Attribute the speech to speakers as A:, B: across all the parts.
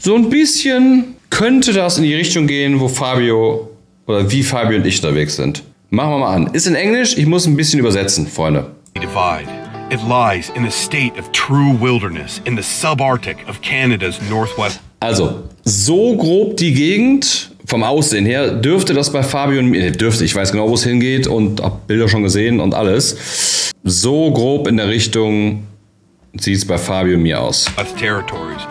A: So ein bisschen könnte das in die Richtung gehen, wo Fabio oder wie Fabio und ich unterwegs sind. Machen wir mal an. Ist in Englisch, ich muss ein bisschen übersetzen, Freunde.
B: Divide. It lies in a state of true wilderness in the subarctic of Canada's northwest.
A: Also, so grob die Gegend, vom Aussehen her, dürfte das bei Fabio und mir, ich weiß genau, wo es hingeht und hab Bilder schon gesehen und alles. So grob in der Richtung sieht es bei Fabio und mir aus.
B: Territories.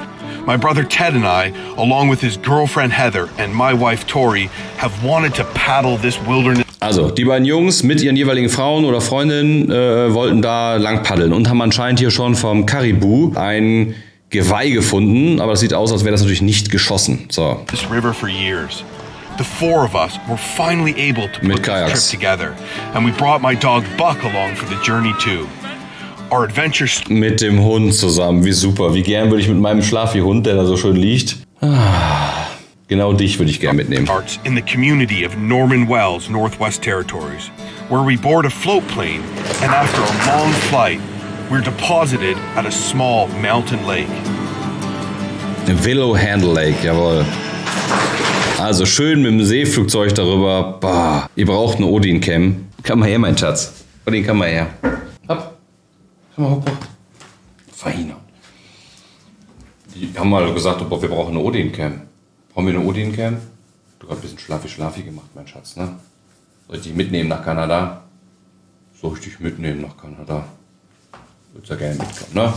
B: My brother Ted and I, along with his girlfriend Heather and my wife Tori, have wanted to paddle this wilderness.
A: Also, die beiden Jungs mit ihren jeweiligen Frauen oder Freundinnen wollten da lang paddeln und haben anscheinend hier schon vom Caribou ein Geweih gefunden, aber das sieht aus, als wäre das natürlich nicht geschossen. So.
B: This river for years. The four of us were finally able to put this trip together, and we brought my dog Buck along for the journey too. Our adventure
A: mit dem Hund zusammen, wie super. Wie gern würde ich mit meinem Schlafihund, der da so schön liegt. Genau dich würde ich gerne mitnehmen.
B: In the community of Norman Wells, Northwest Territories, where we board a float plane, and after a long flight, we're deposited at a small mountain lake.
A: Willow Handle Lake, jawohl. Also schön mit dem Seeflugzeug darüber. Bah, ihr braucht eine Odin-Cam. Komm mal her, mein Schatz. Odin, komm mal her. Hopp. Komm mal hoch. Feiner. Die haben mal gesagt, wir brauchen eine Odin-Cam. Brauchen wir eine Odin-Cam? Du hast ein bisschen schlafi gemacht, mein Schatz, ne? Soll ich dich mitnehmen nach Kanada? Soll ich dich mitnehmen nach Kanada? Würdest ja gerne mitkommen, ne?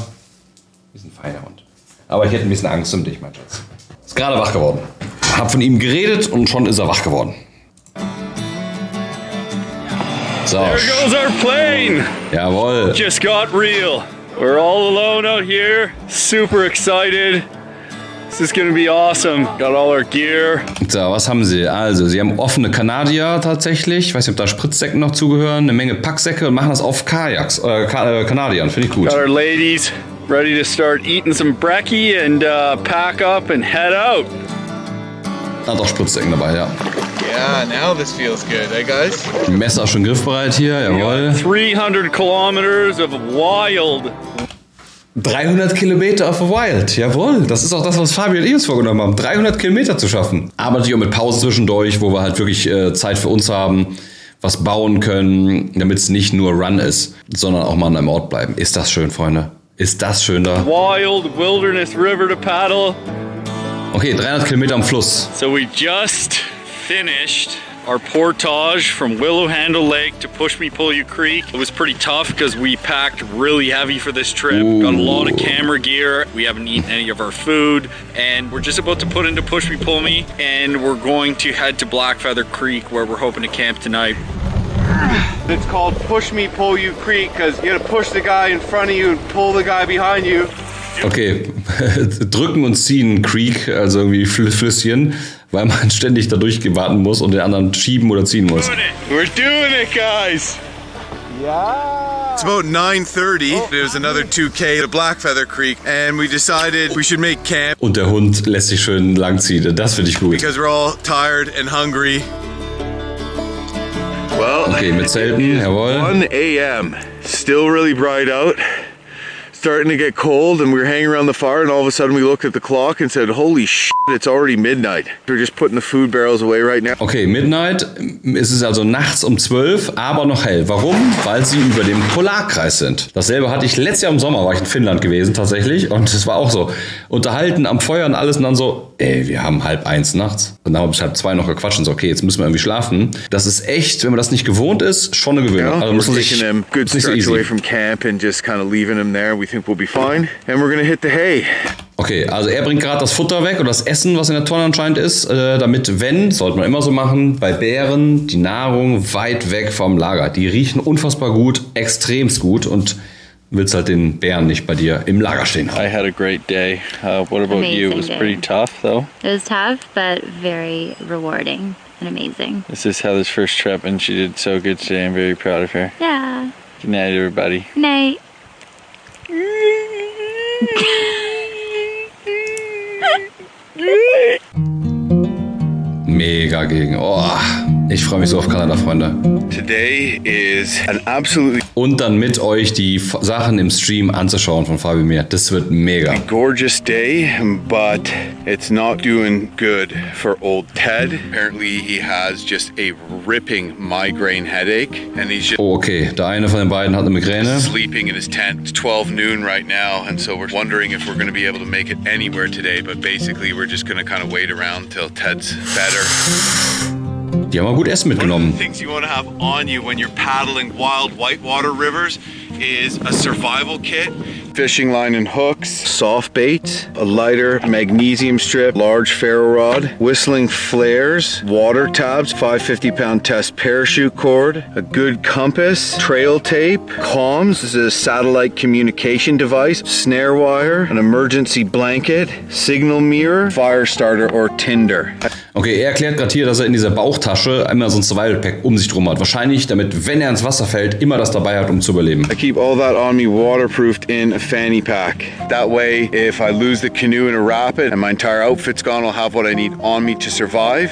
A: Ist ein feiner Hund. Aber ich hätte ein bisschen Angst um dich, mein Schatz. Ist gerade wach geworden. Hab von ihm geredet und schon ist er wach geworden. So.
C: There goes our plane!
A: Jawohl.
C: Just got real. We're all alone out here. Super excited. This is gonna be awesome. Got all our gear.
A: So, was haben sie? Also, sie haben offene Kanadier tatsächlich. Ich weiß nicht, ob da Spritzsäcken noch zugehören. Eine Menge Packsäcke und machen das auf Kajaks. Kanadiern, finde ich gut.
C: Got our ladies ready to start eating some brekkie and pack up and head out.
A: Hat auch Spritzsäcken dabei, ja.
D: Yeah, now this feels good, eh guys?
A: Messer schon griffbereit hier, jawohl.
C: 300 kilometers of wild.
A: 300 Kilometer auf Wild, jawohl. Das ist auch das, was Fabio und ich uns vorgenommen haben. 300 Kilometer zu schaffen. Aber natürlich auch mit Pausen zwischendurch, wo wir halt wirklich Zeit für uns haben, was bauen können, damit es nicht nur Run ist, sondern auch mal an einem Ort bleiben. Ist das schön, Freunde? Ist das schön da?
C: Wild Wilderness River to paddle.
A: Okay, 300 Kilometer am Fluss.
C: So we just finished our portage from Willow Handle Lake to Push Me Pull You Creek. It was pretty tough because we packed really heavy for this trip.
A: Ooh.
C: Got a lot of camera gear. We haven't eaten any of our food. And we're just about to put into Push Me Pull Me. And we're going to head to Blackfeather Creek where we're hoping to camp tonight.
D: It's called Push Me Pull You Creek because you gotta push the guy in front of you and pull the guy behind you.
A: Okay, drücken und ziehen Creek, also irgendwie Flüsschen, weil man ständig da durchwarten muss und den anderen schieben oder ziehen muss.
C: We're doing it, guys!
D: Yeah! It's about 9:30. There's another 2K to Blackfeather Creek and we decided we should make camp.
A: Und der Hund lässt sich schön langziehen, das finde ich gut.
D: Because we're all tired and hungry.
B: Well,
A: okay, mit Zelten, jawohl.
B: 1 a.m. Still really bright out. Starting to get cold and we were hanging around the fire and all of a sudden we looked at the clock and said, holy shit, it's already midnight. We're just putting the food barrels away right now.
A: Okay, Midnight, es ist also nachts um 12, aber noch hell. Warum? Weil sie über dem Polarkreis sind. Dasselbe hatte ich letztes Jahr im Sommer, war ich in Finnland gewesen tatsächlich und es war auch so. Unterhalten am Feuer und alles und dann so, ey, wir haben 1:30 nachts. Und dann habe ich 1:30 noch gequatscht und so, okay, jetzt müssen wir irgendwie schlafen. Das ist echt, wenn man das nicht gewohnt ist, schon eine Gewöhnung.
B: Also muss man sich good stretch away from camp and just kind of leaving them there. We think we'll be fine and we're gonna hit the hay.
A: Okay, also er bringt gerade das Futter weg oder das Essen, was in der Tonne anscheinend ist, damit, wenn, sollte man immer so machen, bei Bären die Nahrung weit weg vom Lager. Die riechen unfassbar gut, extremst gut und willst halt den Bären nicht bei dir im Lager stehen haben.
C: I had a great day. What about you? It was pretty tough though.
E: It was tough, but very rewarding and amazing.
C: This is Heather's first trip and she did so good today. I'm very proud of her.
E: Yeah.
C: Good night, everybody.
E: Good night.
A: Mega gegen. Oh, ich freue mich so auf Kanada, Freunde.
B: Today is an absolutely
A: und dann mit euch die Sachen im Stream anzuschauen von Fabi mir. Das wird mega.
B: A gorgeous day, but it's not doing good for old Ted. Apparently he has just a ripping migraine headache and he's just
A: okay, der eine von den beiden hat eine Migräne.
B: Sleeping in his tent. It's 12 noon right now and so we're wondering if we're going to be able to make it anywhere today, but basically we're just going to kind of wait around till Ted's better.
A: Die haben mal gut Essen mitgenommen.
B: One of the things you want to have on you when you're paddling wild whitewater rivers is a survival kit. Fishing line and hooks, soft bait, a lighter, magnesium strip, large ferro rod, whistling flares, water tabs, 550-pound test parachute cord, a good compass, trail tape, comms, this is a satellite communication device, snare wire, an emergency blanket, signal mirror, fire starter or tinder.
A: Okay, er erklärt gerade hier, dass er in dieser Bauchtasche einmal so ein Survival-Pack um sich drum hat. Wahrscheinlich, damit, wenn er ins Wasser fällt, immer das dabei hat, um zu überleben.
B: I keep all that on me waterproofed in a fanny pack. That way, if I lose the canoe in a rapid and my entire outfit's gone, I'll have what I need on me to survive.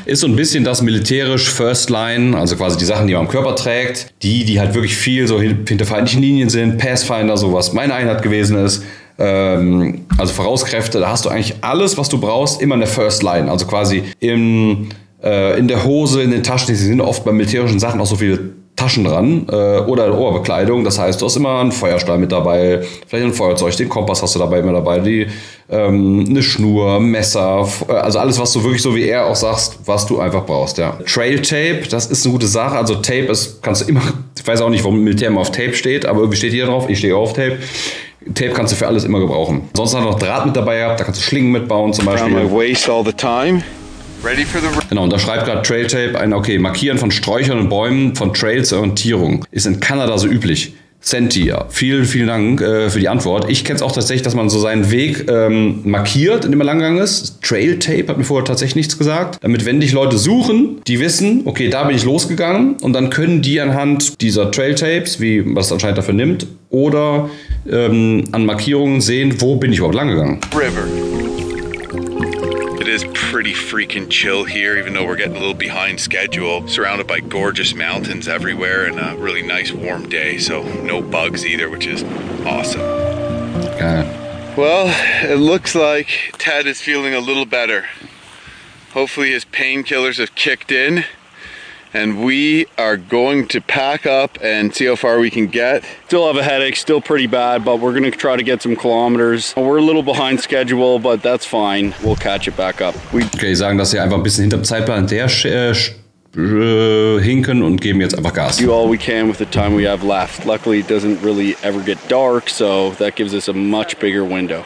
A: Ist so ein bisschen das militärisch First Line, also quasi die Sachen, die man am Körper trägt, die halt wirklich viel so hinter feindlichen Linien sind, Pathfinder, sowas meine Einheit gewesen ist. Also Vorauskräfte, da hast du eigentlich alles, was du brauchst, immer in der First Line. Also quasi in der Hose, in den Taschen, die sind oft bei militärischen Sachen auch so viele Taschen dran oder Oberbekleidung. Das heißt, du hast immer einen Feuerstahl mit dabei, vielleicht ein Feuerzeug, den Kompass hast du dabei immer dabei, eine Schnur, Messer, also alles, was du wirklich so wie er auch sagst, was du einfach brauchst. Ja. Trail Tape, das ist eine gute Sache. Also Tape kannst du immer, ich weiß auch nicht, warum Militär immer auf Tape steht, aber irgendwie steht hier drauf, ich stehe auf Tape. Tape kannst du für alles immer gebrauchen. Ansonsten hat er noch Draht mit dabei gehabt, da kannst du Schlingen mitbauen zum Beispiel.
B: Around my waist all the time. Ready for the...
A: Genau, und da schreibt gerade Trail Tape ein, okay, Markieren von Sträuchern und Bäumen, von Trails zur Orientierung. Ist in Kanada so üblich. Senti, ja. Vielen Dank für die Antwort. Ich kenne es auch tatsächlich, dass man so seinen Weg markiert, indem man langgegangen ist. Trail Tape hat mir vorher tatsächlich nichts gesagt. Damit, wenn dich Leute suchen, die wissen, okay, da bin ich losgegangen und dann können die anhand dieser Trail Tapes, wie was es anscheinend dafür nimmt, oder an Markierungen sehen, wo bin ich überhaupt langgegangen.
B: River. It is pretty freaking chill here, even though we're getting a little behind schedule. Surrounded by gorgeous mountains everywhere and a really nice warm day, so no bugs either, which is awesome.
A: Geil.
B: Well, it looks like Ted is feeling a little better. Hopefully his painkillers have kicked in. And we are going to pack up and see how far we can get.
C: Still have a headache, still pretty bad, but we're gonna try to get some kilometers. We're a little behind schedule, but that's fine. We'll catch it back up.
A: Okay, sagen, dass sie einfach ein bisschen hinter dem Zeitplan hinken und geben jetzt einfach Gas.
C: Do all we can with the time we have left. Luckily, it doesn't really ever get dark, so that gives us a much bigger window.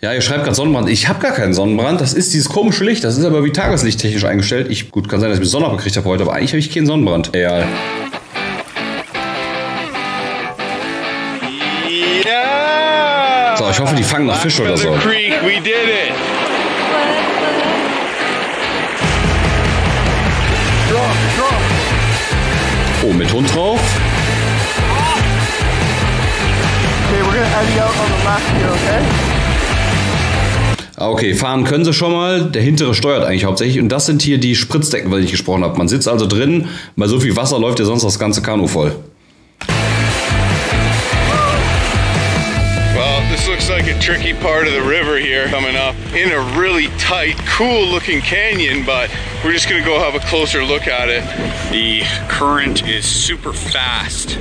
A: Ja, ihr schreibt gerade Sonnenbrand. Ich habe gar keinen Sonnenbrand. Das ist dieses komische Licht. Das ist aber wie tageslichttechnisch eingestellt. Gut, kann sein, dass ich Sonne abgekriegt habe heute, aber eigentlich habe ich keinen Sonnenbrand. Egal.
B: Yeah!
A: So, ich hoffe, die fangen noch Fische oder so.
B: Creek, we did it!
A: Oh, mit Hund drauf.
F: Okay, we're gonna eddy out on the left here, okay?
A: Okay, fahren können sie schon mal. Der hintere steuert eigentlich hauptsächlich. Und das sind hier die Spritzdecken, weil ich gesprochen habe. Man sitzt also drin. Bei so viel Wasser läuft ja sonst das ganze Kanu voll.
B: Well, this looks like a tricky part of the river here coming up in a really tight, cool looking canyon, but we're just gonna go have a closer look at it.
C: The current is super fast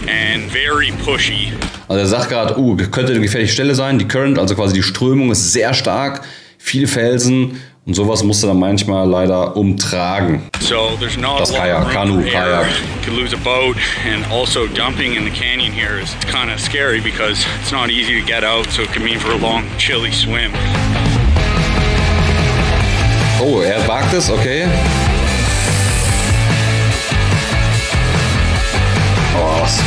C: and very pushy.
A: Also er sagt gerade, könnte eine gefährliche Stelle sein. Die Current, also quasi die Strömung, ist sehr stark. Viele Felsen und sowas musst du dann manchmal leider umtragen.
C: So there's not
A: Das
C: a lot
A: Kajak,
C: of
A: Kanu,
C: room for error.
A: Kajak.
C: You could lose a boat, and also dumping in the canyon here is kind of scary because it's not easy to get out, so it can mean for a long, chilly swim.
A: Oh, er wagt es, okay. Oh, was?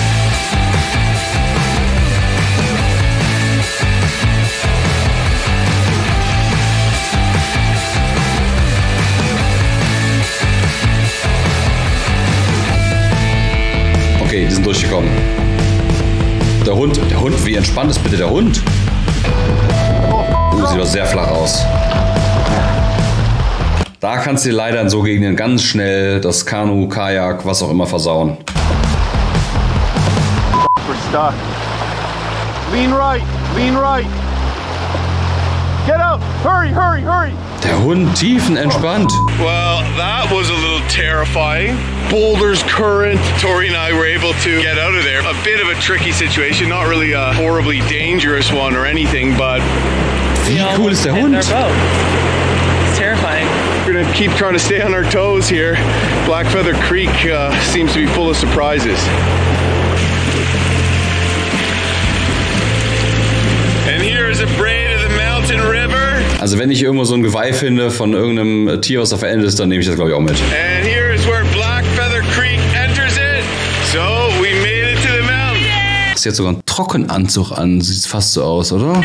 A: Okay, die sind durchgekommen. Der Hund, wie entspannt ist bitte der Hund? Sieht doch sehr flach aus. Da kannst du dir leider in so Gegenden ganz schnell das Kanu, Kajak, was auch immer versauen.
F: stuck. Lean right, lean right. Get out, hurry, hurry, hurry.
A: Der Hund tiefenentspannt.
B: Well, that was a little terrifying. Boulders, current. Tori and I were able to get out of there. A bit of a tricky situation, not really a horribly dangerous one or anything, but
A: Wie cool ist der Hund?
G: It's terrifying.
B: we're gonna keep trying to stay on our toes here. Blackfeather Creek seems to be full of surprises. And here is a braid of the mountain river.
A: Also wenn ich irgendwo so ein Geweih finde von irgendeinem Tier, was da verendet ist, dann nehme ich das glaube ich auch mit.
B: And here is where Blackfeather Creek enters it. So we made it to the mountain.
A: Ist jetzt sogar ein Trockenanzug an, sieht fast so aus, oder?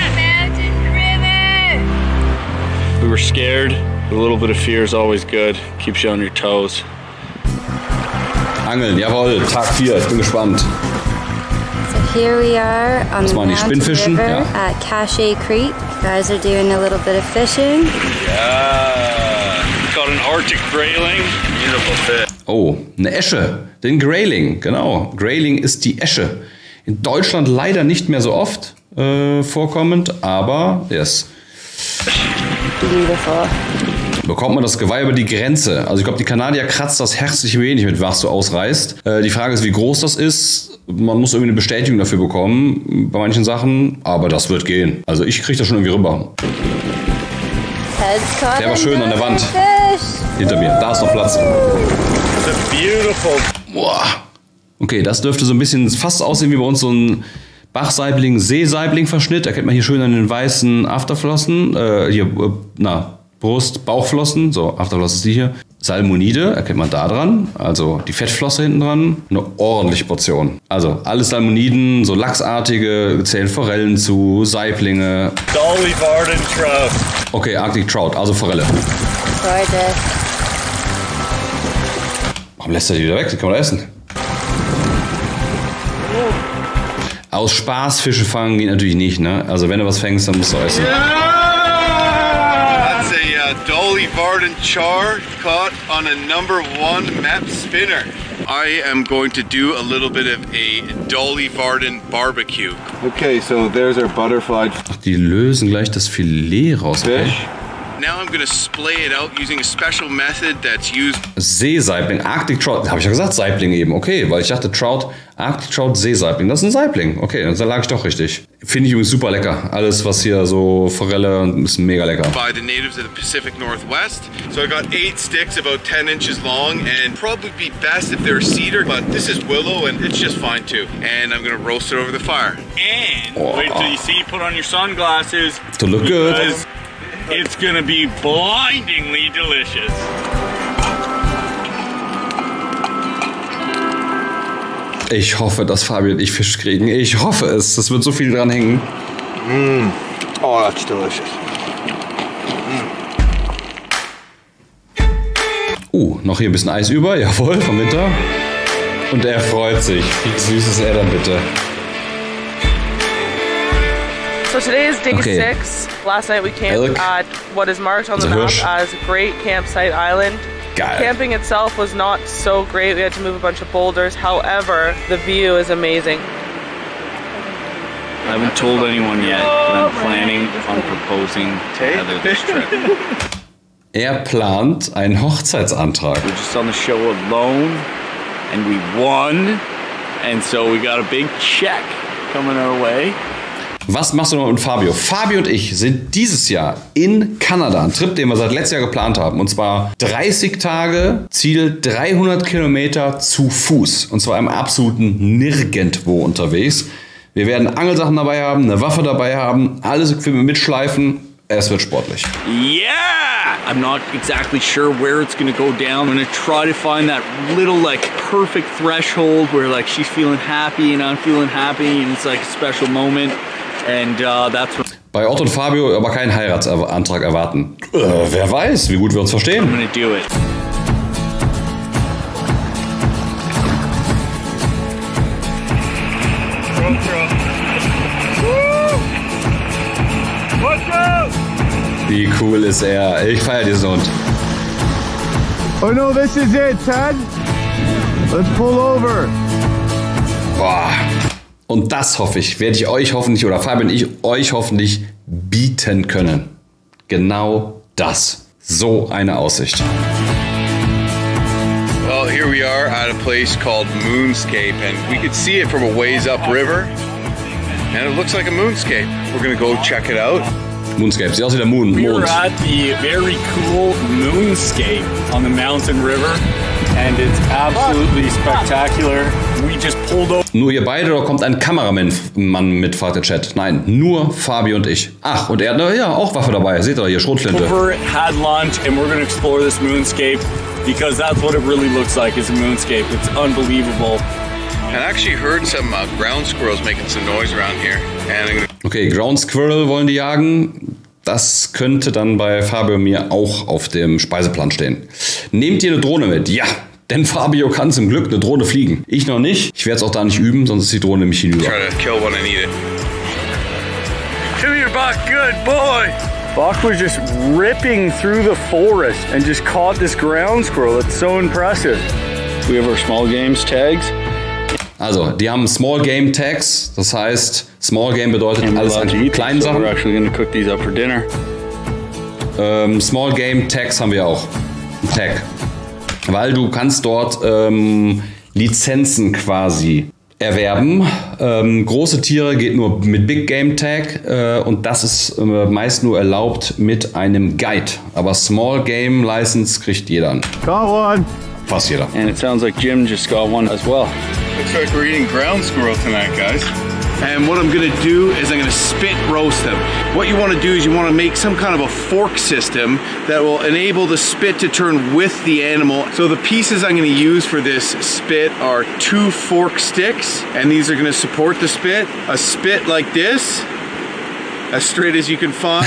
C: We were scared. A little bit of fear is always good. Keeps you on your toes.
A: Angeln, jawohl, Tag 4, ich bin gespannt.
E: So here we are on the
A: machen die?
E: mountain
A: Spinnfischen?
E: river
A: Ja.
E: at Kajak Creek. Guys are doing a little bit of fishing.
C: Yeah. Got an Arctic grayling. Beautiful fish.
A: Oh, eine Esche, den Grayling, genau. Grayling ist die Esche. In Deutschland leider nicht mehr so oft vorkommend, aber yes.
E: Beautiful.
A: Bekommt man das Geweih über die Grenze? Also ich glaube, die Kanadier kratzt das herzlich wenig mit, was du ausreißt. Die Frage ist, wie groß das ist. Man muss irgendwie eine Bestätigung dafür bekommen bei manchen Sachen, aber das wird gehen. Also ich kriege das schon irgendwie rüber. Der war schön an der Wand. Hinter mir, da ist noch Platz.
B: Beautiful.
A: Boah. Okay, das dürfte so ein bisschen fast aussehen wie bei uns so ein Bachsaibling, Seesaibling-Verschnitt. Erkennt man hier schön an den weißen Afterflossen. Brust, Bauchflossen. So, Afterflosse ist die hier. Salmonide, erkennt man da dran. Also die Fettflosse hinten dran. Eine ordentliche Portion. Also alles Salmoniden, so lachsartige, zählen Forellen zu, Saiblinge.
C: Dolly Varden Trout.
A: Okay, Arctic Trout, also Forelle.
E: Gorgeous.
A: Warum lässt er die wieder weg? Die kann man essen. Aus Spaß Fische fangen geht natürlich nicht, ne? Also wenn du was fängst, dann musst du essen.
B: That's a Dolly Varden char caught on a #1 map spinner. I am going to do a little bit of a Dolly Varden barbecue.
D: Okay, so there's our butterfly
A: Ach, die lösen gleich das Filet raus. Okay.
D: fish.
B: Now I'm going to splay it out using a special method that's used.
A: Seesaibling, Arctic Trout, habe ich ja gesagt, Saibling eben, okay, weil ich dachte Trout, Arctic Trout, Seesaibling, das ist ein Saibling, okay, dann lag ich doch richtig. Finde ich übrigens super lecker, alles was hier so Forelle ist mega lecker.
B: By the natives of the Pacific Northwest. So I got 8 sticks about 10 inches long, and probably be best if they're cedar, but this is willow and it's just fine too. And I'm going to roast it over the fire.
C: And wait till you see you put on your sunglasses.
A: To look good.
C: Because it's gonna be blindingly delicious.
A: Ich hoffe, dass Fabi und ich Fisch kriegen. Ich hoffe es. Das wird so viel dran hängen.
D: Oh, that's delicious.
A: Noch hier ein bisschen Eis über. Jawohl, vom Winter. Und er freut sich. Wie süß ist er dann bitte?
G: So today is day
A: Okay.
G: 6. Last night we camped
A: Elk.
G: at what is marked on the
A: Also
G: map
A: Hirsch.
G: as Great Campsite Island.
A: Geil.
G: Camping itself was not so great. We had to move a bunch of boulders. However, the view is amazing.
C: I haven't told anyone yet, but I'm planning on proposing to Heather this trip.
A: Er plant einen Hochzeitsantrag.
C: We're just on the show alone, and we won, and so we got a big check coming our way.
A: Was machst du noch mit Fabio? Fabio und ich sind dieses Jahr in Kanada. Ein Trip, den wir seit letztem Jahr geplant haben. Und zwar 30 Tage, Ziel 300 Kilometer zu Fuß. Und zwar im absoluten Nirgendwo unterwegs. Wir werden Angelsachen dabei haben, eine Waffe dabei haben, alles Equipment mitschleifen. Es wird sportlich.
C: Yeah! I'm not exactly sure where it's gonna go down. I'm gonna try to find that little perfect threshold where she's feeling happy and I'm feeling happy and it's a special moment. And that's what
A: Bei Otto und Fabio aber keinen Heiratsantrag erwarten. Wer weiß, wie gut wir uns verstehen.
C: I'm gonna do it.
A: Wie cool ist er? Ich feiere diesen Hund.
F: Oh no, this is it, Ted. Let's pull over.
A: Boah. Und das hoffe ich, werde ich euch hoffentlich, oder Fabian und ich euch hoffentlich bieten können. Genau das. So eine Aussicht.
B: Well, here we are at a place called Moonscape, and we could see it from a ways up river, and it looks like a moonscape. We're gonna go check it out.
A: Moonscape, sieht aus wie der Mond.
C: We were at the very cool Moonscape on the mountain river, and it's absolutely spectacular. We just pulled over.
A: Nur ihr beide oder kommt ein Kameramann mit, fragt der Chat. Nein, nur Fabi und ich. Ach, und er hat ja auch Waffe dabei. Seht ihr hier, Schrotflinte.
C: Had lunch, and we're gonna explore this moonscape because that's what it really looks like. Is a moonscape. It's unbelievable.
B: And I actually heard some ground squirrels making some noise around here. And
A: okay, Ground Squirrel wollen die jagen. Das könnte dann bei Fabio und mir auch auf dem Speiseplan stehen. Nehmt ihr eine Drohne mit? Ja, denn Fabio kann zum Glück eine Drohne fliegen. Ich noch nicht. Ich werde es auch da nicht üben, sonst ist die Drohne nämlich hinüber.
B: try to kill one and eat it.
C: Come here, Buck. Good boy. Buck was just ripping through the forest and just caught this ground squirrel. It's so impressive. We have our small games tags.
A: Also, die haben Small Game Tags. Das heißt, Small Game bedeutet alles an kleinen Sachen.
C: We're actually going to cook these up for dinner.
A: Small Game Tags haben wir auch. Tag. Weil du kannst dort Lizenzen quasi erwerben. Große Tiere geht nur mit Big Game Tag und das ist meist nur erlaubt mit einem Guide. Aber Small Game License kriegt jeder.
F: Got one.
A: Fast jeder.
C: And it sounds like Jim just got one as well.
B: Looks like we're eating ground squirrel tonight, guys.
D: And what I'm gonna do is I'm gonna spit roast them. What you wanna do is you wanna make some kind of a fork system that will enable the spit to turn with the animal. So the pieces I'm gonna use for this spit are 2 fork sticks, and these are gonna support the spit. A spit like this, as straight as you can find,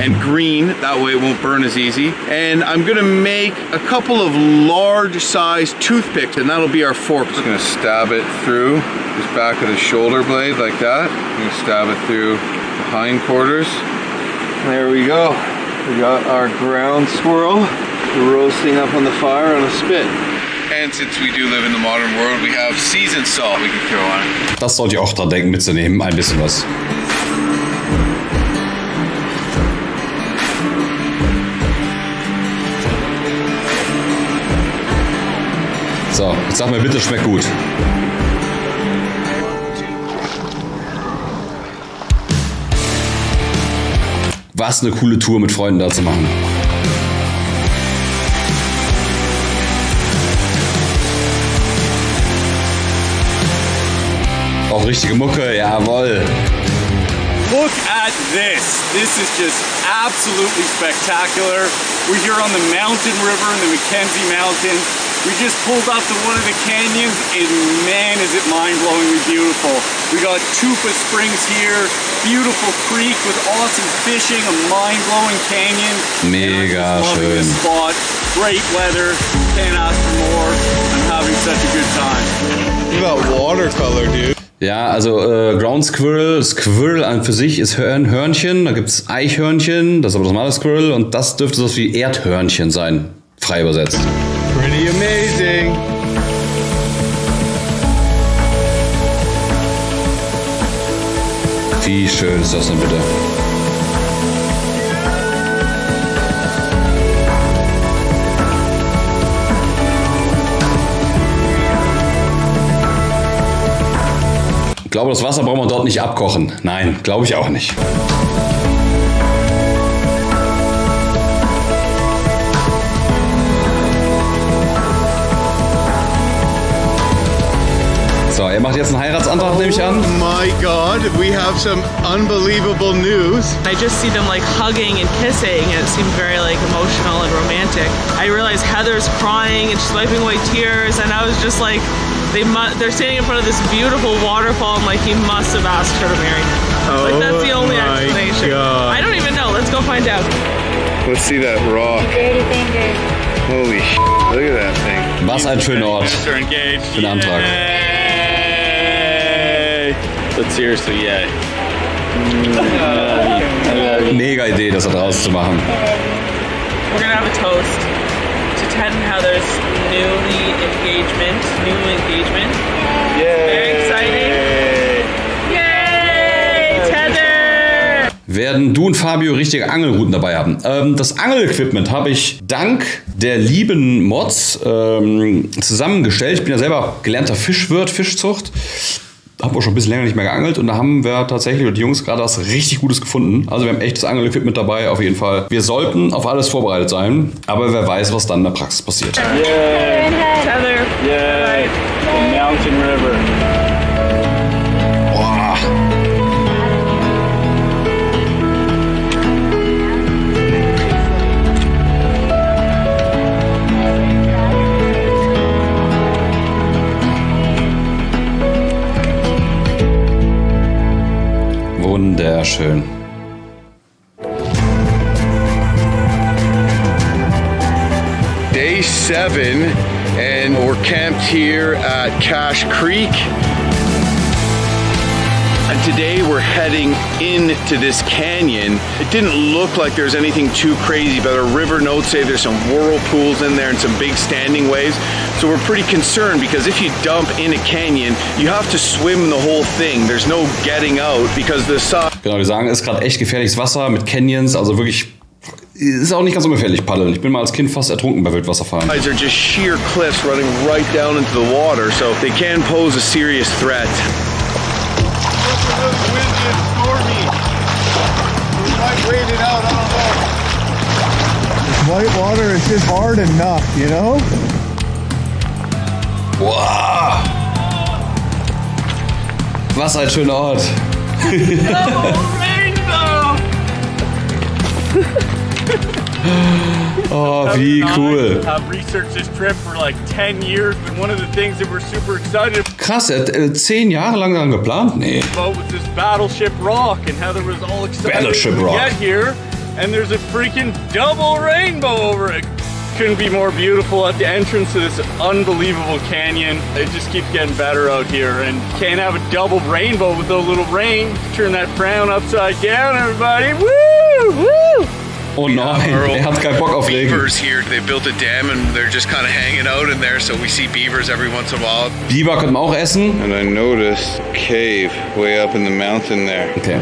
D: and green, that way it won't burn as easy. And I'm gonna make a couple of large size toothpicks, and that'll be our fork.
B: Just gonna stab it through this back of the shoulder blade like that. I'm gonna stab it through the hindquarters. There we go. We got our ground squirrel roasting up on the fire on a spit. And since we do live in the modern world, we have seasoned salt we can throw on it.
A: Das sollt ihr auch dran denken mitzunehmen, ein bisschen was. So, jetzt sag mir bitte, schmeckt gut. Was eine coole Tour mit Freunden da zu machen. Auch richtige Mucke, jawohl.
C: Look at this. This is just absolutely spectacular. We're here on the mountain river in the Mackenzie Mountains. We just pulled up to one of the canyons, and man, is it mind-blowingly beautiful. We got Tupa Springs here, beautiful creek with awesome fishing, a mind-blowing canyon.
A: Mega schön.
C: Spot, great weather, can't ask for more. I'm having such a good time.
B: Look at that watercolor, dude.
A: Ja, also Ground Squirrel, Squirrel an für sich ist ein Hörnchen, da gibt es Eichhörnchen, das ist aber das normale Squirrel und das dürfte so wie Erdhörnchen sein, frei übersetzt.
B: Pretty amazing.
A: Wie schön ist das denn bitte? Ich glaube, das Wasser braucht man dort nicht abkochen. Nein, glaube ich auch nicht. So, er macht jetzt einen Heiratsantrag, nehme ich an.
D: Oh my God, we have some unbelievable news.
G: I just see them like hugging and kissing, and it seemed very like emotional and romantic. I realized Heather's crying and she's wiping away tears, and I was just like, they're standing in front of this beautiful waterfall, and like he must have asked her to marry him. Like that's the only explanation.
B: God.
G: I don't even know. Let's go find out.
B: Let's see that rock.
E: Dirty fingers.
B: Holy shit, look at that thing.
A: Was ein schöner Ort
C: They're engaged.
A: für den Antrag.
C: Yay! But seriously, yay.
A: Mega Idee, das da draus zu machen.
G: We're gonna have a toast to Ted and Heather's new engagement.
B: Yay!
G: Very exciting.
A: werden du und Fabio richtige Angelrouten dabei haben. Das Angelequipment habe ich dank der lieben Mods zusammengestellt. Ich bin ja selber gelernter Fischwirt, Fischzucht. Habe auch schon ein bisschen länger nicht mehr geangelt und da haben wir tatsächlich, oder die Jungs, gerade was richtig Gutes gefunden. Also wir haben echtes Angelequipment dabei, auf jeden Fall. Wir sollten auf alles vorbereitet sein, aber wer weiß, was dann in der Praxis passiert.
C: Yay! Heather! Yay! The Mountain River.
A: Boah. Wunderschön.
B: Day 7 and we're camped here at Cache Creek. And today we're heading into this canyon. It didn't look like there's anything too crazy, but our river notes say there's some whirlpools in there and some big standing waves. So we're pretty concerned because if you dump in a canyon, you have to swim the whole thing. There's no getting out because the sides.
A: Genau, die sagen, es ist gerade echt gefährliches Wasser mit Canyons, also wirklich, ist auch nicht ganz ungefährlich paddeln. Ich bin mal als Kind fast ertrunken bei Wildwasserfahren.
B: Are just sheer cliffs running right down into the water, so they can pose a serious threat.
F: Windy and stormy. We might wait it out, I don't know. This white water is just hard enough, you know?
A: Wow. Was ein schöner Ort. Oh, wie cool.
C: I've researched this trip for like 10 years, but one of the things that we're super excited
A: Krass, er hat 10 Jahre lang daran geplant? Nee.
C: about was this Battleship Rock and how there was all excited
A: Battleship
C: to
A: Rock.
C: get here, and there's a freaking double rainbow over it. Couldn't be more beautiful at the entrance to this unbelievable canyon. It just keeps getting better out here, and can't have a double rainbow with a little rain. Turn that frown upside down, everybody. Woo! Woo!
A: Oh nein, er hat keinen Bock auf Regen.
B: Beavers here. They built a dam and they're just kind of hanging out in there, so we see beavers every once in a while.
A: Biber könnte man auch essen.
B: And I noticed a cave way up in the mountain there.
A: Okay.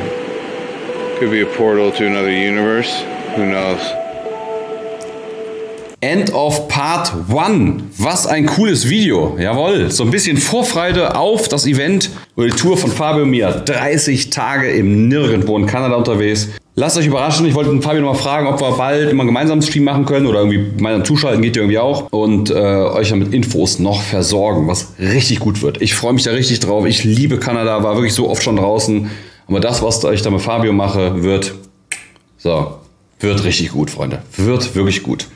B: Could be a portal to another universe. Who knows?
A: End of Part 1. Was ein cooles Video. Jawohl. So ein bisschen Vorfreude auf das Event oder die Tour von Fabio und mir. 30 Tage im Nirgendwo in Kanada unterwegs. Lasst euch überraschen. Ich wollte den Fabio noch mal fragen, ob wir bald immer einen gemeinsamen Stream machen können oder irgendwie gemeinsam zuschalten, geht ja irgendwie auch. Und euch dann mit Infos noch versorgen, was richtig gut wird. Ich freue mich da richtig drauf. Ich liebe Kanada, war wirklich so oft schon draußen. Aber das, was ich da mit Fabio mache, wird richtig gut, Freunde. Wird wirklich gut.